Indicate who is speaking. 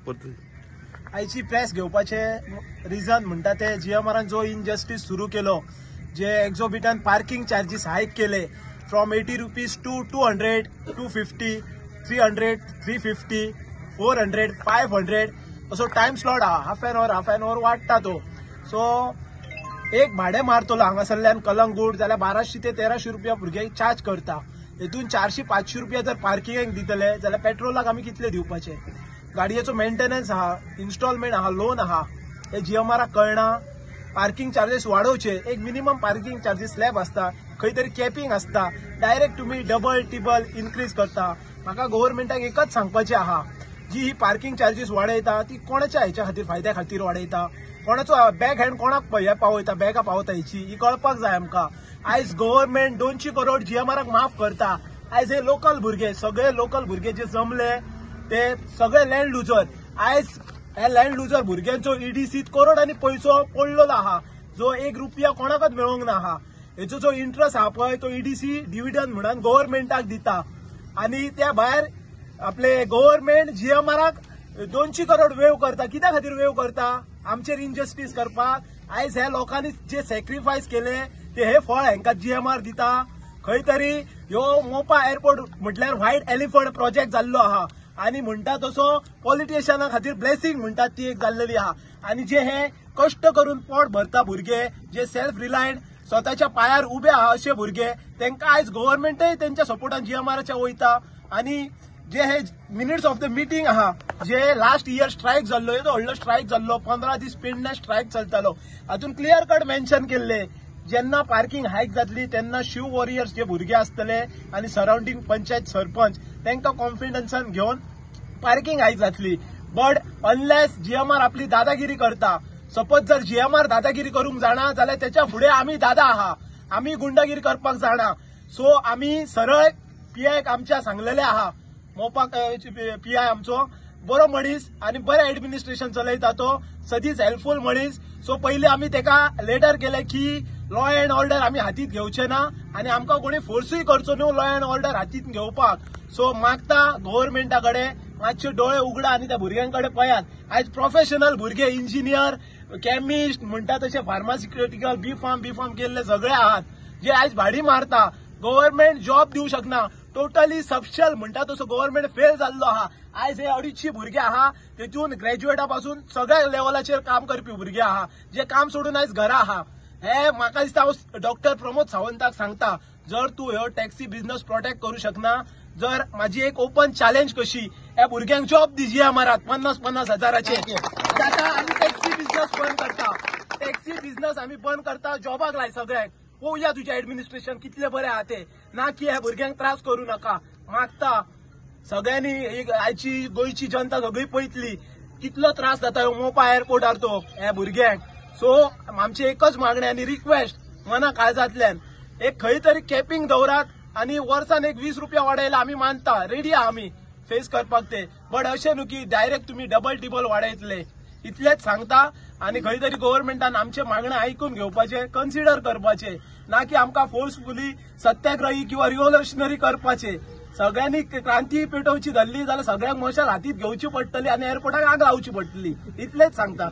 Speaker 1: आयची प्रेस घेवपाचे रिजन म्हणटा ते जीएमआरान जो इनजस्टिस सुरू केलो, जे एक्झॉर्बिटंट पार्किंग चार्जीस हाईक केले फ्रॉम 80 रुपीज टू 200, 250, 300, 350, 400, 500 असो टाइम स्लॉट हा. हाफ एन अवर वाडटा तो. सो एक भाडे मारतलो हांगासरल्यान कलंगूट जाल्यार 1200 ते 1300 रुपया भुरग्यांक चार्ज करता. हेतून 400-500 रुपया जर पार्किंगाक दितले जाल्यार पेट्रोलाक आमी कितले दिवपाचे? गाडयेचो मेंटेनन्स आहा, इन्स्टॉलमेंट आहा, लोन आहा, हे जीएमआराक कळना. पार्किंग चार्जेस वाडोवचे, एक मिनिमम पार्किंग चार्जेस स्लॅब असता, खंय तरी कॅपिंग असता. डायरेक्ट तुम्ही डबल टिबल इन्क्रीज करता. म्हाका गव्हर्नमेंटाक एकच सांगपाचें आहा, जी ही पार्किंग चार्जेस वाडयता ती कोणाच्या हेच्या खातीर फायद्या खातीर वाडयता, कोणाचो बॅक हँड कोणाक पावयता, बॅगा पावता हेची ही कळपाक जाय आमकां. आयज गव्हर्नमेंट 200 करोड जीएमआराक माफ करता. आयज हे लोकल भुरगे, सगळे लोकल भुरगे जे जमले ते सगळे लँड लुजर. आयज हे लँड लुजर भुरग्यांचो ईडीसीत करोडांनी पैसो पडलेलो आहा, जो 1 रुपया कोणाकच मेळोंक ना आहा. हेचो जो इंटरेस्ट आहा पळय तो ईडीसी डिव्हिडंड म्हणून गव्हर्नमेंटाक दिता. आणि त्या भायर आपले गव्हर्नमेंट जीएमआराक 200 करोड वेव करता. कित्या खातीर वेव करता? आमचेर इनजस्टीस करपाक. आयज ह्या लोकांनी जे सॅक्रिफायस केले ते हे फळ हांकां जीएमआर दिता. खंय तरी ह्यो मोपा एअरपोर्ट म्हटल्यार व्हाईट एलिफंट प्रोजेक्ट जाल्लो आहा आणि म्हणटा तसो पॉलिटिशियना खातीर ब्लेसिंग म्हणटात ती एक जाल्लेली आहा. आणि जे हे कष्ट करून पोट भरता भुरगे, जे सेल्फ रिलायंट स्वतःच्या पायार उबे आहा असे भुरगे, तांकां आयज गव्हर्नमेंटय त्यांच्या सपोर्टान जीएमआराच्या वयता. आणि जे हे मिनिट्स ऑफ द मीटिंग आहा, जे लास्ट इयर स्ट्रायक जाल्लो, येदो व्हडलो स्ट्रायक जाल्लो, 15 दीस पेडणे स्ट्रायक चलतालो, हातून क्लियर कट मेन्शन केल्ले जेन्ना पार्किंग हायक जातली तेन्ना शिव वॉरियर्स जे भुरगे आसतले आणि सराउंडिंग पंचायत सरपंच तांकां कॉन्फिडन्सान घेवन पार्किंग हायक जातली. बट अनलेस जीएमआर आपली दादागिरी करता, सपोज जर जीएमआर दादागिरी करूंक जाणा जाल्यार त्याच्या फुडें आमी दादा आहा, आमी गुंडागिरी करपाक जाणा. सो आमी सरळ पीआयक आमच्या सांगलेले आहा, मोपा पीआय आमचो बरो मनीस आणि बरें एडमिनिस्ट्रेशन चलयता, तो सदींच हेल्पफुल मनीस. सो पयलीं आमी तेका लेटर केले की लॉ अँड ऑर्डर आमी हातींत घेवचे ना आणि आमकां कोणी फोर्सूय करचो न्हू लॉ अँड ऑर्डर हातींत घेवपाक. सो मागता गव्हर्नमेंटा कडेन मातशे डोळे उगडा आणि त्या भुरग्यांकडे पळयात. आयज प्रोफेशनल भुरगे, इंजिनियर, केमिस्ट म्हणटा तशे फार्मास्युटिकल, बी फार्म केल्ले सगळे आहात, जे आयज भाडी मारता. गव्हर्नमेंट जॉब दिवंक शकना. टोटली सबशल म्हणटा तसो गव्हर्नमेंट फेल जाल्लो आहा. आयज हे 250 भुरगे आहा, तेतून ग्रॅज्युएटा पासून सगळ्या लेवलाचेर काम करपी भुरगे आहा, जे काम सोडून आयज घरा आहा. हे म्हाका दिसता हांव डॉक्टर प्रमोद सावंताक सांगता, जर तूं ह्यो टॅक्सी बिझनेस प्रोटेक्ट करूं शकना, जर माझी एक ओपन चॅलेंज कशी, ह्या भुरग्यांक जॉब दी जीएमआरात 50-50 हजाराचे. आता आमी टॅक्सी बिझनेस बंद करता, टॅक्सी बिझनेस आमी बंद करता, जॉबाक लाय सगळ्यांक. पळोवया तुझे एडमिनिस्ट्रेशन कितले बरे आहा ते, ना की ह्या भुरग्यांक त्रास करू नका. मागता सगळ्यांनी, आयची गोंयची जनता सगळी पळयतली कितलो त्रास जाता ह्यो मोपा एअरपोर्टार तो ह्या भुरग्यांक. सो आमची एकच मागणी आणि रिक्वेस्ट मना काळजांतल्यान, एक खंय तरी कॅपिंग दवरात आणि वर्सान एक 20 रुपया वाडयला आमी मानता, रेडी आहा आमी फेस करपाक ते. बट अशें न्हू की डायरेक्ट तुम्ही डबल टिबल वाडयतले. इतलेच सांगता. आणि खंय तरी गव्हर्नमेंटान आमचे मागणे ऐकून घेवपाचे, कन्सिडर करपाचे, ना की आमकां फोर्सफुली सत्याग्रही किंवा रिव्होल्युशनरी करपाचे. सगळ्यांनी क्रांती पेटोवची धरली जाल्यार सगळ्यांक मशाल हातीत घेवची पडटली आणि एअरपोर्टाक आग लावची पडटली. इतलेच सांगता.